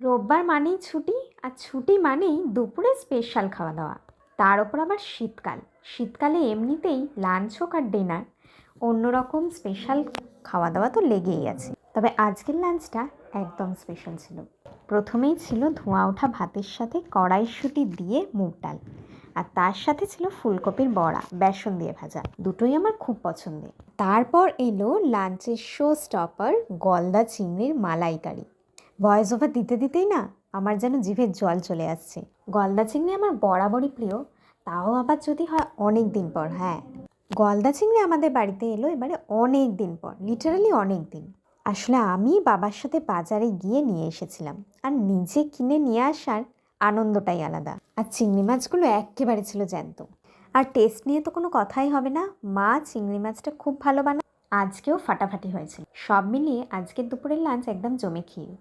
রোববার মানেই ছুটি, আর ছুটি মানেই দুপুরে স্পেশাল খাওয়া দাওয়া। তার ওপর আবার শীতকাল। শীতকালে এমনিতেই লাঞ্চ হোক আর ডিনার, অন্যরকম স্পেশাল খাওয়া দাওয়া তো লেগেই আছে। তবে আজকের লাঞ্চটা একদম স্পেশাল ছিল। প্রথমেই ছিল ধোঁয়া ওঠা ভাতের সাথে কড়াইশুঁটি দিয়ে মুগ ডাল, আর তার সাথে ছিল ফুলকপির বড়া বেসন দিয়ে ভাজা, দুটোই আমার খুব পছন্দের। তারপর এলো লাঞ্চের শো স্টপার, গলদা চিংড়ির মালাইকারি। ভয়েস ওভার দিতে দিতেই না আমার যেন জিভের জল চলে আসছে। গলদা চিংড়ি আমার বরাবরই প্রিয়, তাও আবার যদি হয় অনেক দিন পর। হ্যাঁ, গলদা চিংড়ি আমাদের বাড়িতে এলো এবারে অনেক দিন পর, লিটারালি অনেক দিন। আসলে আমি বাবার সাথে বাজারে গিয়ে নিয়ে এসেছিলাম, আর নিজে কিনে নিয়ে আসার আনন্দটাই আলাদা। আর চিংড়ি মাছগুলো একেবারে ছিল জ্যান্ত। আর টেস্ট নিয়ে তো কোনো কথাই হবে না, মা চিংড়ি মাছটা খুব ভালো বানায়। আজকেও ফাটাফাটি হয়েছিল। সব মিলিয়ে আজকের দুপুরের লাঞ্চ একদম জমে ক্ষীর।